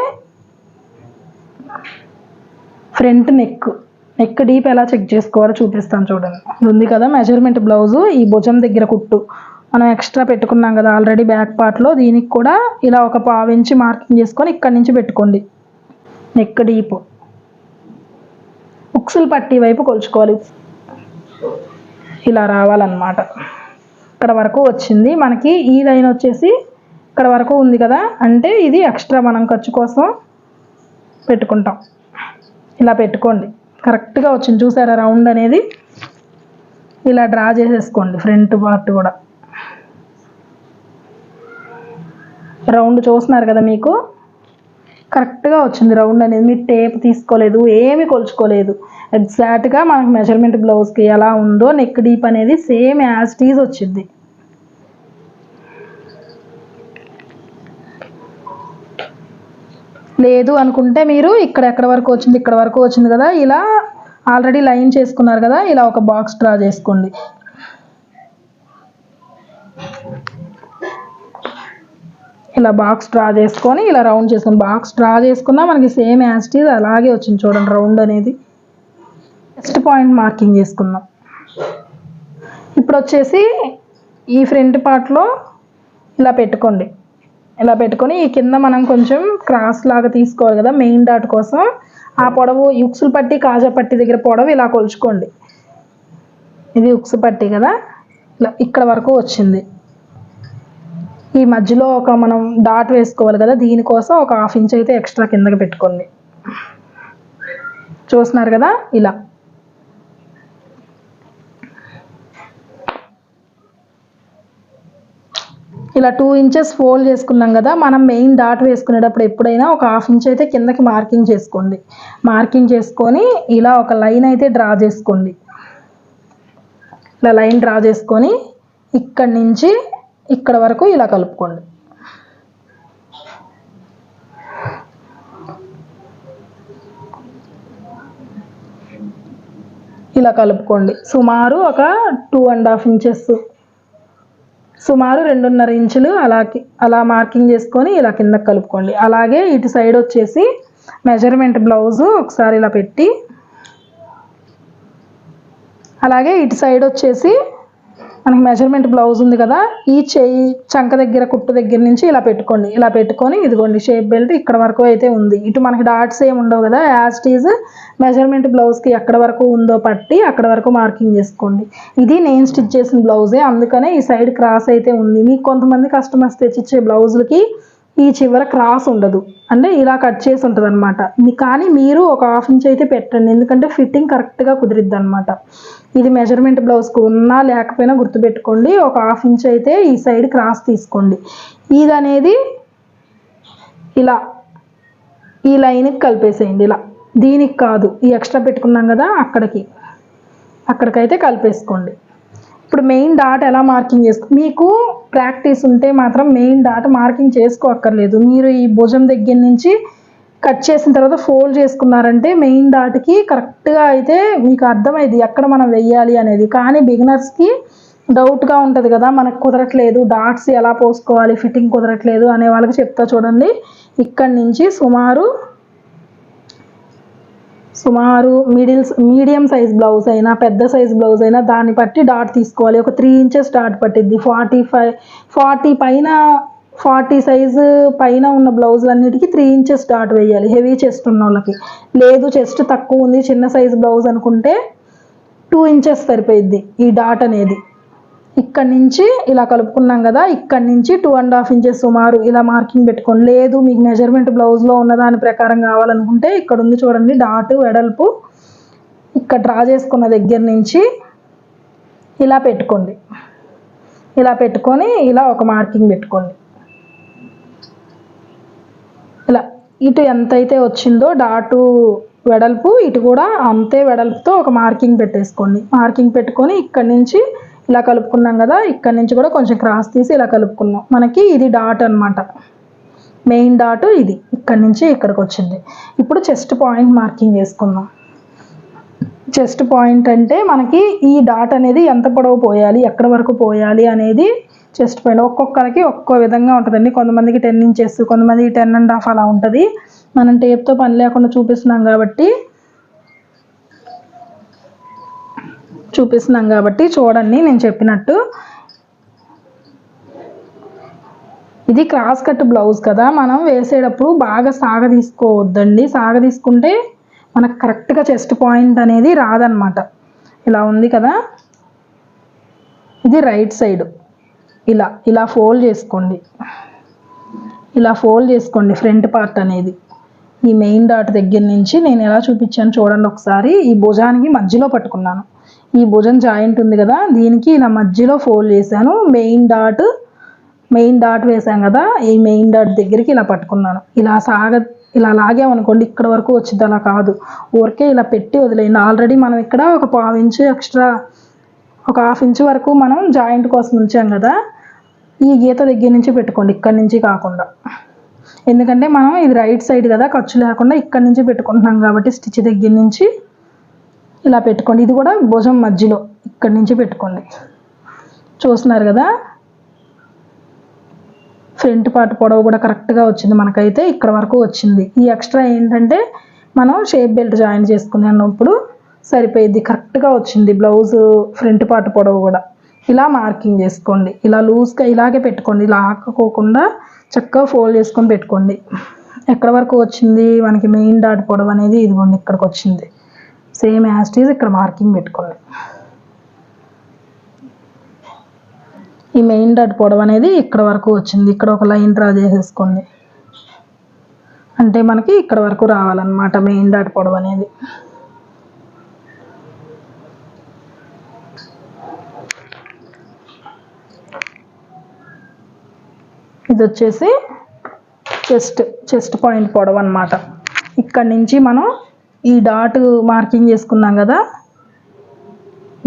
ఫ్రంట్ నెక్ డీప్ ఎలా చెక్ చేసుకోవాలో చూపిస్తాను చూడండి. ఉంది కదా మెజర్మెంట్ బ్లౌజు, ఈ భుజం దగ్గర కుట్టు మనం ఎక్స్ట్రా పెట్టుకున్నాం కదా ఆల్రెడీ బ్యాక్ పార్ట్లో, దీనికి కూడా ఇలా ఒక 1/2 ఇంచ్ మార్కింగ్ చేసుకొని ఇక్కడి నుంచి పెట్టుకోండి. నెక్ డీప్ ఉక్సులు పట్టి వైపు కొలుచుకోవాలి. ఇలా రావాలన్నమాట. ఇక్కడ వరకు వచ్చింది మనకి. ఈ లైన్ వచ్చేసి ఇక్కడ వరకు ఉంది కదా, అంటే ఇది ఎక్స్ట్రా మనం ఖర్చు కోసం పెట్టుకుంటాం. ఇలా పెట్టుకోండి. కరెక్ట్గా వచ్చింది చూసారా రౌండ్ అనేది. ఇలా డ్రా చేసేసుకోండి. ఫ్రంట్ పార్ట్ కూడా రౌండ్ చూస్తున్నారు కదా, మీకు కరెక్ట్గా వచ్చింది రౌండ్ అనేది. మీరు టేప్ తీసుకోలేదు, ఏమి కొలుచుకోలేదు. ఎగ్జాక్ట్గా మనకు మెజర్మెంట్ బ్లౌజ్కి ఎలా ఉందో నెక్ డీప్ అనేది సేమ్ యాజ్ టీజ్ వచ్చింది. లేదు అనుకుంటే మీరు ఎక్కడ వరకు వచ్చింది, ఇక్కడ వరకు వచ్చింది కదా, ఇలా ఆల్రెడీ లైన్ చేసుకున్నారు కదా, ఇలా ఒక బాక్స్ డ్రా చేసుకోండి. ఇలా బాక్స్ డ్రా చేసుకొని ఇలా రౌండ్ చేసుకొని బాక్స్ డ్రా చేసుకున్నా మనకి సేమ్ యాజ్ టీజ్ అలాగే వచ్చింది చూడండి రౌండ్ అనేది. నెక్స్ట్ పాయింట్ మార్కింగ్ చేసుకుందాం. ఇప్పుడు వచ్చేసి ఈ ఫ్రంట్ పార్ట్లో ఇలా పెట్టుకోండి. ఇలా పెట్టుకొని ఈ కింద మనం కొంచెం క్రాస్ లాగా తీసుకోవాలి కదా మెయిన్ డాట్ కోసం. ఆ పొడవు ఉక్సులు పట్టి కాజా పట్టి దగ్గర పొడవు ఇలా కొలుచుకోండి. ఇది ఉక్సు పట్టి కదా, ఇలా ఇక్కడ వరకు వచ్చింది. ఈ మధ్యలో ఒక మనం డాట్ వేసుకోవాలి కదా, దీనికోసం ఒక 1/2 ఇంచ్ అయితే ఎక్స్ట్రా కిందకి పెట్టుకోండి. చూస్తున్నారు కదా, ఇలా ఇలా 2 ఇంచెస్ ఫోల్డ్ చేసుకున్నాం కదా. మనం మెయిన్ డాట్ వేసుకునేటప్పుడు ఎప్పుడైనా ఒక 1/2 ఇంచ్ అయితే కిందకి మార్కింగ్ చేసుకోండి. మార్కింగ్ చేసుకొని ఇలా ఒక లైన్ అయితే డ్రా చేసుకోండి. ఇలా లైన్ డ్రా చేసుకొని ఇక్కడి నుంచి ఇక్కడ వరకు ఇలా కలుపుకోండి. ఇలా కలుపుకోండి. సుమారు ఒక 2.5 ఇంచెస్, సుమారు 2.5 ఇంచులు అలా మార్కింగ్ చేసుకొని ఇలా కిందకి కలుపుకోండి. అలాగే ఇటు సైడ్ వచ్చేసి మెజర్మెంట్ బ్లౌజు ఒకసారి ఇలా పెట్టి, అలాగే ఇటు సైడ్ వచ్చేసి మనకి మెజర్మెంట్ బ్లౌజ్ ఉంది కదా, ఈ చెయ్యి చంక దగ్గర కుట్టు దగ్గర నుంచి ఇలా పెట్టుకోండి. ఇలా పెట్టుకొని ఇదిగోండి షేప్ బెల్ట్ ఇక్కడ వరకు అయితే ఉంది. ఇటు మనకి డాట్స్ ఏమి ఉండవు కదా, యాజ్ ఇట్ ఈజ్ మెజర్మెంట్ బ్లౌజ్కి ఎక్కడ వరకు ఉందో పట్టి అక్కడ వరకు మార్కింగ్ చేసుకోండి. ఇది నేను స్టిచ్ చేసిన బ్లౌజే, అందుకనే ఈ సైడ్ క్రాస్ అయితే ఉంది. మీకు కొంతమంది కస్టమర్స్ తెచ్చిచ్చే బ్లౌజులకి ఈ చివర క్రాస్ ఉండదు, అంటే ఇలా కట్ చేసి ఉంటుంది అనమాట. కానీ మీరు ఒక 1/2 ఇంచ్ అయితే పెట్టండి, ఎందుకంటే ఫిట్టింగ్ కరెక్ట్గా కుదిరిద్ది అనమాట. ఇది మెజర్మెంట్ బ్లౌజ్కి ఉన్నా లేకపోయినా గుర్తుపెట్టుకోండి. ఒక 1/2 ఇంచ్ అయితే ఈ సైడ్ క్రాస్ తీసుకోండి. ఇది అనేది ఇలా ఈ లైన్కి కలిపేసేయండి. ఇలా దీనికి కాదు, ఈ ఎక్స్ట్రా పెట్టుకున్నాం కదా అక్కడికైతే కలిపేసుకోండి. ఇప్పుడు మెయిన్ డాట్ ఎలా మార్కింగ్ మీకు ప్రాక్టీస్ ఉంటే మాత్రం మెయిన్ డాట్ మార్కింగ్ చేసుకోక్కర్లేదు. మీరు ఈ భుజం దగ్గర నుంచి కట్ చేసిన తర్వాత ఫోల్డ్ చేసుకున్నారంటే మెయిన్ డాట్కి కరెక్ట్గా అయితే మీకు అర్థమైంది ఎక్కడ మనం వెయ్యాలి అనేది. కానీ బిగినర్స్కి డౌట్గా ఉంటుంది కదా, మనకు కుదరట్లేదు, డాట్స్ ఎలా పోసుకోవాలి, ఫిట్టింగ్ కుదరట్లేదు అనే వాళ్ళకి చెప్తా చూడండి. ఇక్కడి నుంచి సుమారు మీడియం సైజ్ బ్లౌజ్ అయినా పెద్ద సైజ్ బ్లౌజ్ అయినా దాన్ని బట్టి డాట్ తీసుకోవాలి. ఒక 3 ఇంచెస్ డాట్ పట్టిద్ది. 40 సైజు పైన ఉన్న బ్లౌజులన్నిటికీ 3 ఇంచెస్ డాట్ వేయాలి, హెవీ చెస్ట్ ఉన్న వాళ్ళకి. లేదు చెస్ట్ తక్కువ ఉంది చిన్న సైజు బ్లౌజ్ అనుకుంటే 2 ఇంచెస్ సరిపోయిద్ది ఈ డాట్ అనేది. ఇక్కడి నుంచి ఇలా కలుపుకున్నాం కదా, ఇక్కడి నుంచి 2.5 ఇంచెస్ సుమారు ఇలా మార్కింగ్ పెట్టుకోండి. లేదు మీకు మెజర్మెంట్ బ్లౌజ్లో ఉన్న దాని ప్రకారం కావాలనుకుంటే ఇక్కడ ఉంది చూడండి డాట్ వెడల్పు, ఇక్కడ డ్రా చేసుకున్న దగ్గర నుంచి ఇలా పెట్టుకోండి. ఇలా పెట్టుకొని ఇలా ఒక మార్కింగ్ పెట్టుకోండి. ఇలా ఇటు ఎంతైతే వచ్చిందో డాటు వెడల్పు ఇటు కూడా అంతే వెడల్పుతో ఒక మార్కింగ్ పెట్టేసుకోండి. మార్కింగ్ పెట్టుకొని ఇక్కడి నుంచి ఇలా కలుపుకున్నాం కదా, ఇక్కడ నుంచి కూడా కొంచెం క్రాస్ తీసి ఇలా కలుపుకున్నాం. మనకి ఇది డాట్ అనమాట, మెయిన్ డాట్ ఇది ఇక్కడి నుంచి ఇక్కడికి వచ్చింది. ఇప్పుడు చెస్ట్ పాయింట్ మార్కింగ్ చేసుకుందాం. చెస్ట్ పాయింట్ అంటే మనకి ఈ డాట్ అనేది ఎంత పొడవు పోయాలి, ఎక్కడ వరకు పోయాలి అనేది చెస్ట్ పాయింట్ ఒక్కొక్కరికి ఒక్కో విధంగా ఉంటుందండి. కొంతమందికి 10 ఇంచెస్, కొంతమందికి 10.5 అలా ఉంటుంది. మనం టేప్తో పని లేకుండా చూపిస్తున్నాం కాబట్టి చూడండి నేను చెప్పినట్టు. ఇది క్రాస్ కట్ బ్లౌజ్ కదా, మనం వేసేటప్పుడు బాగా సాగదీసుకోవద్దండి. సాగదీసుకుంటే మనకు కరెక్ట్గా చెస్ట్ పాయింట్ అనేది రాదనమాట. ఇలా ఉంది కదా, ఇది రైట్ సైడ్ ఇలా ఫోల్డ్ చేసుకోండి. ఇలా ఫోల్డ్ చేసుకోండి ఫ్రంట్ పార్ట్ అనేది. ఈ మెయిన్ డాట్ దగ్గర నుంచి నేను ఎలా చూపించాను చూడండి ఒకసారి. ఈ భుజానికి మధ్యలో పట్టుకున్నాను, ఈ భుజం జాయింట్ ఉంది కదా దీనికి ఇలా మధ్యలో ఫోల్డ్ చేశాను. మెయిన్ డాట్ వేసాం కదా, ఈ మెయిన్ డాట్ దగ్గరికి ఇలా పట్టుకున్నాను. ఇలా లాగామనుకోండి ఇక్కడ వరకు వచ్చింది, అలా కాదు, ఊరికే ఇలా పెట్టి వదిలేయండి. ఆల్రెడీ మనం ఇక్కడ ఒక 1/2 ఇంచు ఎక్స్ట్రా, ఒక 1/2 ఇంచు వరకు మనం జాయింట్ కోసం ఉంచాం కదా, ఈ గీత దగ్గర నుంచి పెట్టుకోండి, ఇక్కడి నుంచి కాకుండా. ఎందుకంటే మనం ఇది రైట్ సైడ్ కదా, ఖర్చు లేకుండా ఇక్కడి నుంచి పెట్టుకుంటున్నాం కాబట్టి స్టిచ్ దగ్గర నుంచి ఇలా పెట్టుకోండి. ఇది కూడా భుజం మధ్యలో ఇక్కడి నుంచి పెట్టుకోండి. చూస్తున్నారు కదా, ఫ్రంట్ పార్ట్ పొడవు కూడా కరెక్ట్గా వచ్చింది మనకైతే, ఇక్కడ వరకు వచ్చింది. ఈ ఎక్స్ట్రా ఏంటంటే మనం షేప్ బెల్ట్ జాయిన్ చేసుకున్నప్పుడు సరిపోయింది, కరెక్ట్గా వచ్చింది బ్లౌజ్ ఫ్రంట్ పార్ట్ పొడవు కూడా. ఇలా మార్కింగ్ చేసుకోండి. ఇలా లూజ్గా ఇలాగే పెట్టుకోండి, ఇలా ఆకపోకుండా చక్కగా ఫోల్డ్ చేసుకొని పెట్టుకోండి. ఎక్కడ వరకు వచ్చింది మనకి మెయిన్ డాట్ పొడవు అనేది, ఇదిగోండి ఇక్కడికి వచ్చింది. సేమ్ యాజ్ ఇట్ ఈజ్ ఇక్కడ మార్కింగ్ పెట్టుకోండి. ఈ మెయిన్ డాట్ పొడవు అనేది ఇక్కడ వరకు వచ్చింది. ఇక్కడ ఒక లైన్ డ్రా చేసేసుకోండి. అంటే మనకి ఇక్కడ వరకు రావాలన్నమాట మెయిన్ డాట్ పొడవు అనేది. ఇది వచ్చేసి చెస్ట్ పాయింట్ పొడవు అన్నమాట. ఇక్కడ నుంచి మనం ఈ డాట్ మార్కింగ్ చేసుకున్నాం కదా,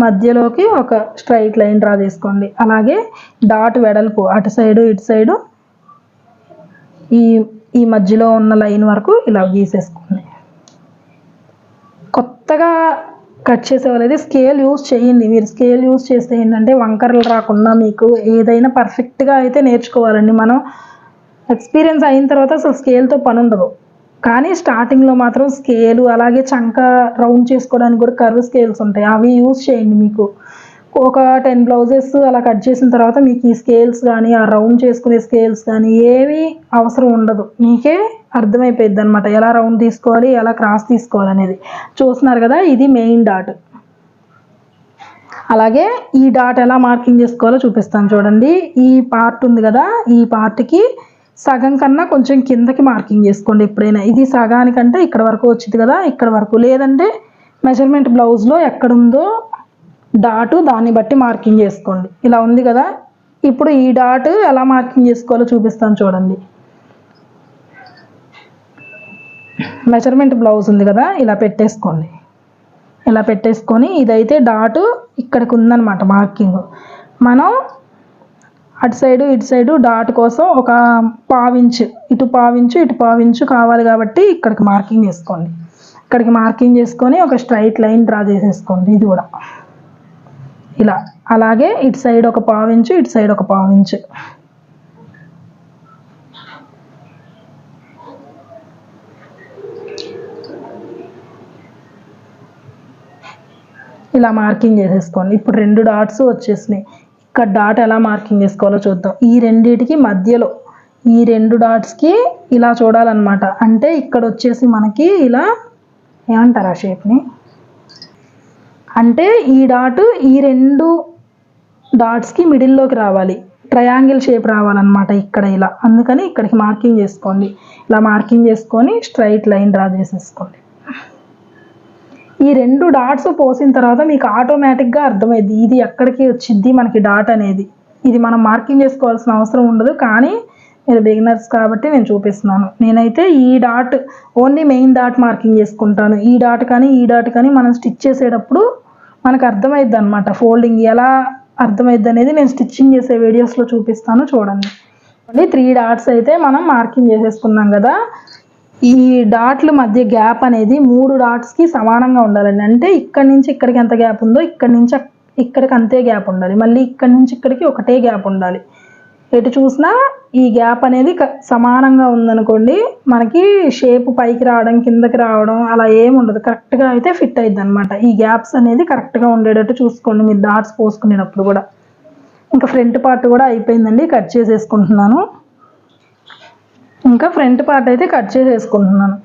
మధ్యలోకి ఒక స్ట్రైట్ లైన్ డ్రా చేసుకోండి. అలాగే డాట్ వెడల్పు అటు సైడు ఇటు సైడు ఈ మధ్యలో ఉన్న లైన్ వరకు ఇలా గీసేసుకోండి. కొత్తగా కట్ చేసేవాళ్ళైతే స్కేల్ యూజ్ చేయండి. మీరు స్కేల్ యూజ్ చేస్తే ఏంటంటే వంకరలు రాకుండా మీకు ఏదైనా పర్ఫెక్ట్గా అయితే నేర్చుకోవాలండి. మనం ఎక్స్పీరియన్స్ అయిన తర్వాత అసలు స్కేల్తో పని ఉండదు. కానీ స్టార్టింగ్లో మాత్రం స్కేలు, అలాగే చంక రౌండ్ చేసుకోవడానికి కూడా కర్వ్ స్కేల్స్ ఉంటాయి, అవి యూజ్ చేయండి. మీకు ఒక 10 బ్లౌజెస్ అలా కట్ చేసిన తర్వాత మీకు ఈ స్కేల్స్ కానీ ఆ రౌండ్ చేసుకునే స్కేల్స్ కానీ ఏవి అవసరం ఉండదు. మీకే అర్థమైపోయింది అనమాట ఎలా రౌండ్ తీసుకోవాలి, ఎలా క్రాస్ తీసుకోవాలి అనేది. చూస్తున్నారు కదా, ఇది మెయిన్ డాట్. అలాగే ఈ డాట్ ఎలా మార్కింగ్ చేసుకోవాలో చూపిస్తాను చూడండి. ఈ పార్ట్ ఉంది కదా, ఈ పార్ట్కి సగం కన్నా కొంచెం కిందకి మార్కింగ్ చేసుకోండి ఎప్పుడైనా. ఇది సగానికంటే ఇక్కడ వరకు వచ్చింది కదా, ఇక్కడ వరకు. లేదంటే మెజర్మెంట్ బ్లౌజ్లో ఎక్కడుందో డాటు దాన్ని బట్టి మార్కింగ్ చేసుకోండి. ఇలా ఉంది కదా, ఇప్పుడు ఈ డాట్ ఎలా మార్కింగ్ చేసుకోవాలో చూపిస్తాను చూడండి. మెజర్మెంట్ బ్లౌజ్ ఉంది కదా, ఇలా పెట్టేసుకోండి. ఇలా పెట్టేసుకొని ఇదైతే డాటు ఇక్కడికి ఉందన్నమాట మార్కింగ్. మనం అటు సైడు ఇటు సైడు డాట్ కోసం ఒక పావించు, ఇటు పావించు కావాలి కాబట్టి ఇక్కడికి మార్కింగ్ చేసుకోండి. ఇక్కడికి మార్కింగ్ చేసుకొని ఒక స్ట్రైట్ లైన్ డ్రా చేసేసుకోండి. ఇది కూడా ఇలా. అలాగే ఇటు సైడ్ ఒక పావించు, ఇటు సైడ్ ఒక పావించు. ఇలా మార్కింగ్ చేసేసుకోండి. ఇప్పుడు 2 డాట్స్ వచ్చేసినాయి. ఇక్కడ డాట్ ఎలా మార్కింగ్ చేసుకోవాలో చూద్దాం. ఈ రెండిటికి మధ్యలో ఈ 2 డాట్స్కి ఇలా చూడాలన్నమాట. అంటే ఇక్కడ వచ్చేసి మనకి ఇలా ఏమంటారు ఆ షేప్ని, అంటే ఈ డాట్ ఈ 2 డాట్స్కి మిడిల్లోకి రావాలి, ట్రయాంగిల్ షేప్ రావాలన్నమాట ఇక్కడ ఇలా. అందుకని ఇక్కడికి మార్కింగ్ చేసుకోండి. ఇలా మార్కింగ్ చేసుకొని స్ట్రైట్ లైన్ డ్రా చేసేసుకోండి. ఈ 2 డాట్స్ పోసిన తర్వాత మీకు ఆటోమేటిక్గా అర్థమైంది ఇది ఎక్కడికి వచ్చింది మనకి డాట్ అనేది. ఇది మనం మార్కింగ్ చేసుకోవాల్సిన అవసరం ఉండదు, కానీ మీరు బిగినర్స్ కాబట్టి నేను చూపిస్తున్నాను. నేనైతే ఈ dot only main dot marking చేసుకుంటాను. ఈ డాట్ కానీ ఈ డాట్ కానీ మనం స్టిచ్ చేసేటప్పుడు మనకు అర్థమైద్ది అనమాట. ఫోల్డింగ్ ఎలా అర్థమైద్ది అనేది నేను స్టిచ్చింగ్ చేసే వీడియోస్లో చూపిస్తాను చూడండి. 3 డాట్స్ అయితే మనం మార్కింగ్ చేసేసుకున్నాం కదా. ఈ డాట్ల మధ్య గ్యాప్ అనేది 3 డాట్స్కి సమానంగా ఉండాలండి. అంటే ఇక్కడి నుంచి ఇక్కడికి ఎంత గ్యాప్ ఉందో ఇక్కడి నుంచి ఇక్కడికి అంతే గ్యాప్ ఉండాలి. మళ్ళీ ఇక్కడి నుంచి ఇక్కడికి ఒకటే గ్యాప్ ఉండాలి. ఎటు చూసినా ఈ గ్యాప్ అనేది సమానంగా ఉందనుకోండి, మనకి షేప్ పైకి రావడం కిందకి రావడం అలా ఏమి ఉండదు. కరెక్ట్గా అయితే ఫిట్ అయ్యిద్ది అనమాట. ఈ గ్యాప్స్ అనేది కరెక్ట్గా ఉండేటట్టు చూసుకోండి మీరు డాట్స్ పోసుకునేటప్పుడు కూడా. ఇంకా ఫ్రంట్ పార్ట్ కూడా అయిపోయిందండి, కట్ చేసేసుకుంటున్నాను. ఇంకా ఫ్రంట్ పార్ట్ అయితే కట్ చేసేసుకుంటున్నాను.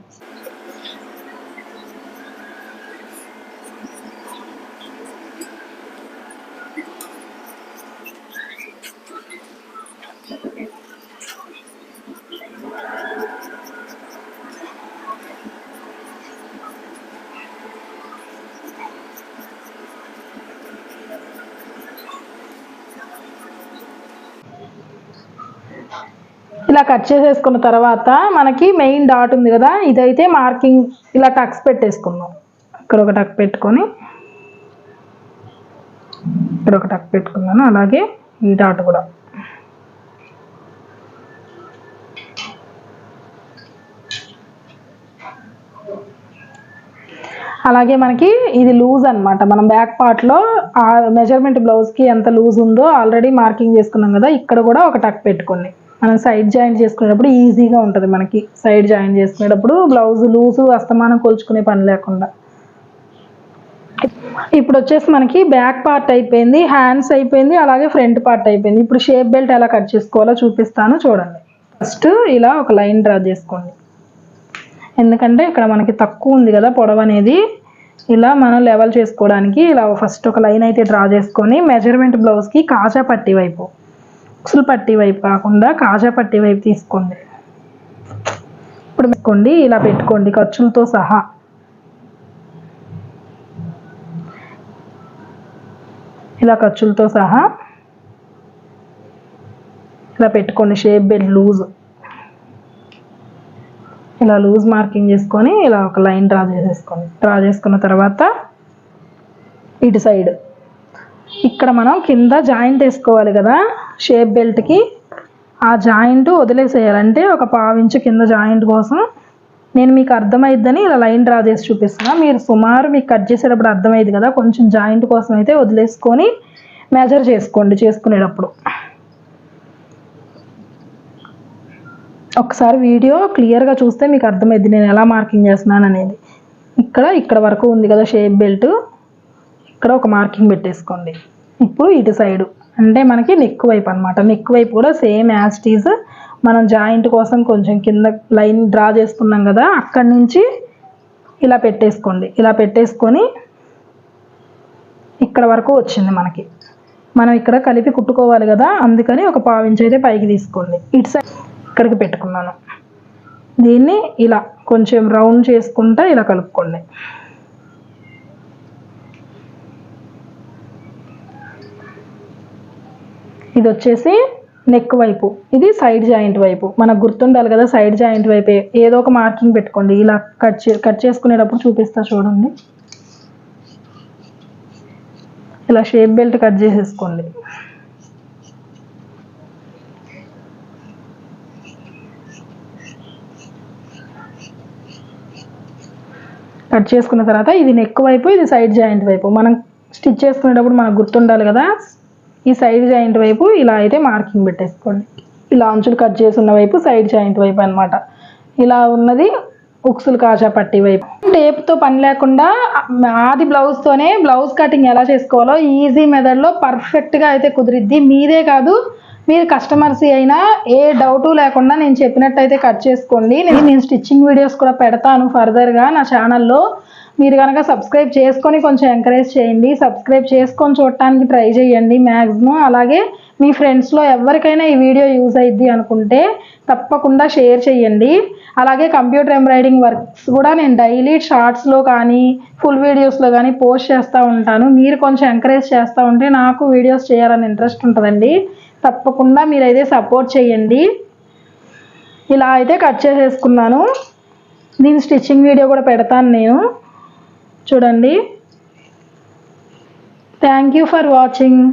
ఇలా కట్ చేసేసుకున్న తర్వాత మనకి మెయిన్ డాట్ ఉంది కదా, ఇదైతే మార్కింగ్ ఇలా టక్స్ పెట్టేసుకున్నాం. ఇక్కడ ఒక టక్ పెట్టుకొని ఇక్కడ ఒక టక్ పెట్టుకున్నాను. అలాగే ఈ డాట్ కూడా అలాగే మనకి ఇది లూజ్ అనమాట. మనం బ్యాక్ పార్ట్లో ఆ మెజర్మెంట్ బ్లౌజ్కి ఎంత లూజ్ ఉందో ఆల్రెడీ మార్కింగ్ చేసుకున్నాం కదా, ఇక్కడ కూడా ఒక టక్ పెట్టుకోండి. మనం సైడ్ జాయింట్ చేసుకునేటప్పుడు ఈజీగా ఉంటుంది మనకి. సైడ్ జాయింట్ చేసుకునేటప్పుడు బ్లౌజ్ లూజు అస్తమానం కొలుచుకునే పని లేకుండా. ఇప్పుడు వచ్చేసి మనకి బ్యాక్ పార్ట్ అయిపోయింది, హ్యాండ్స్ అయిపోయింది, అలాగే ఫ్రంట్ పార్ట్ అయిపోయింది. ఇప్పుడు షేప్ బెల్ట్ ఎలా కట్ చేసుకోవాలో చూపిస్తాను చూడండి. ఫస్ట్ ఇలా ఒక లైన్ డ్రా చేసుకోండి, ఎందుకంటే ఇక్కడ మనకి తక్కువ ఉంది కదా పొడవు అనేది, ఇలా మనం లెవెల్ చేసుకోవడానికి ఇలా ఫస్ట్ ఒక లైన్ అయితే డ్రా చేసుకొని మెజర్మెంట్ బ్లౌజ్కి కాజా పట్టి వైపు, ఉక్సులు పట్టి వైపు కాకుండా కాజా పట్టి వైపు తీసుకోండి. ఇప్పుడు పెట్టుకోండి, ఇలా పెట్టుకోండి ఖర్చులతో సహా. ఇలా ఖర్చులతో సహా ఇలా పెట్టుకోండి. షేప్ బెల్ట్ లూజ్ ఇలా లూజ్ మార్కింగ్ చేసుకొని ఇలా ఒక లైన్ డ్రా చేసేసుకోండి. డ్రా చేసుకున్న తర్వాత ఇటు సైడ్ ఇక్కడ మనం కింద జాయింట్ వేసుకోవాలి కదా షేప్ బెల్ట్కి, ఆ జాయింట్ వదిలేసేయాలంటే ఒక 1/2 ఇంచు కింద జాయింట్ కోసం నేను మీకు అర్థమైద్దని ఇలా లైన్ డ్రా చేసి చూపిస్తున్నా. మీరు సుమారు మీకు కట్ చేసేటప్పుడు అర్థమైంది కదా, కొంచెం జాయింట్ కోసం అయితే వదిలేసుకొని మెజర్ చేసుకోండి చేసుకునేటప్పుడు. ఒకసారి వీడియో క్లియర్గా చూస్తే మీకు అర్థమైంది నేను ఎలా మార్కింగ్ చేస్తున్నాను అనేది. ఇక్కడ వరకు ఉంది కదా షేప్ బెల్ట్, ఇక్కడ ఒక మార్కింగ్ పెట్టేసుకోండి. ఇప్పుడు ఇటు సైడు అంటే మనకి నెక్ వైపు అనమాట, నెక్ వైపు కూడా సేమ్ యాజ్ ఇట్ ఈజ్ మనం జాయింట్ కోసం కొంచెం కింద లైన్ డ్రా చేసుకున్నాం కదా, అక్కడి నుంచి ఇలా పెట్టేసుకోండి. ఇలా పెట్టేసుకొని ఇక్కడ వరకు వచ్చింది మనకి, మనం ఇక్కడ కలిపి కుట్టుకోవాలి కదా, అందుకని ఒక 1/2 ఇంచు అయితే పైకి తీసుకోండి. ఇటు సైడ్ ఇక్కడికి పెట్టుకున్నాను, దీన్ని ఇలా కొంచెం రౌండ్ చేసుకుంటా ఇలా కలుపుకోండి. ఇది వచ్చేసి నెక్ వైపు, ఇది సైడ్ జాయింట్ వైపు. మనకు గుర్తుండాలి కదా సైడ్ జాయింట్ వైపు ఏదో ఒక మార్కింగ్ పెట్టుకోండి. ఇలా కట్ చేసుకునేటప్పుడు చూపిస్తా చూడండి. ఇలా షేప్ బెల్ట్ కట్ చేసేసుకోండి. కట్ చేసుకున్న తర్వాత ఇది నెక్ వైపు, ఇది సైడ్ జాయింట్ వైపు. మనం స్టిచ్ చేసుకునేటప్పుడు మనకు గుర్తుండాలి కదా, ఈ సైడ్ జాయింట్ వైపు ఇలా అయితే మార్కింగ్ పెట్టేసుకోండి. ఇలా అంచులు కట్ చేసి ఉన్న వైపు సైడ్ జాయింట్ వైపు అనమాట. ఇలా ఉన్నది ఉక్సులు కాజా పట్టి వైపు. టేప్తో పని లేకుండా ఆది బ్లౌజ్తోనే బ్లౌజ్ కటింగ్ ఎలా చేసుకోవాలో ఈజీ మెథడ్లో పర్ఫెక్ట్గా అయితే కుదిరిద్ది. మీదే కాదు, మీరు కస్టమర్స్ అయినా ఏ డౌటు లేకుండా నేను చెప్పినట్టయితే కట్ చేసుకోండి. నేను స్టిచ్చింగ్ వీడియోస్ కూడా పెడతాను ఫర్దర్గా నా ఛానల్లో. మీరు కనుక సబ్స్క్రైబ్ చేసుకొని కొంచెం ఎంకరేజ్ చేయండి. సబ్స్క్రైబ్ చేసుకొని చూడటానికి ట్రై చేయండి మ్యాక్సిమం. అలాగే మీ ఫ్రెండ్స్లో ఎవరికైనా ఈ వీడియో యూజ్ అయ్యిద్ది అనుకుంటే తప్పకుండా షేర్ చేయండి. అలాగే కంప్యూటర్ ఎంబ్రాయిడింగ్ వర్క్స్ కూడా నేను డైలీ షార్ట్స్లో కానీ ఫుల్ వీడియోస్లో కానీ పోస్ట్ చేస్తూ ఉంటాను. మీరు కొంచెం ఎంకరేజ్ చేస్తూ ఉంటే నాకు వీడియోస్ చేయాలని ఇంట్రెస్ట్ ఉంటుందండి. తప్పకుండా మీరైతే సపోర్ట్ చేయండి. ఇలా అయితే కట్ చేసేసుకున్నాను. దీని స్టిచ్చింగ్ వీడియో కూడా పెడతాను నేను, చూడండి. Thank you for watching.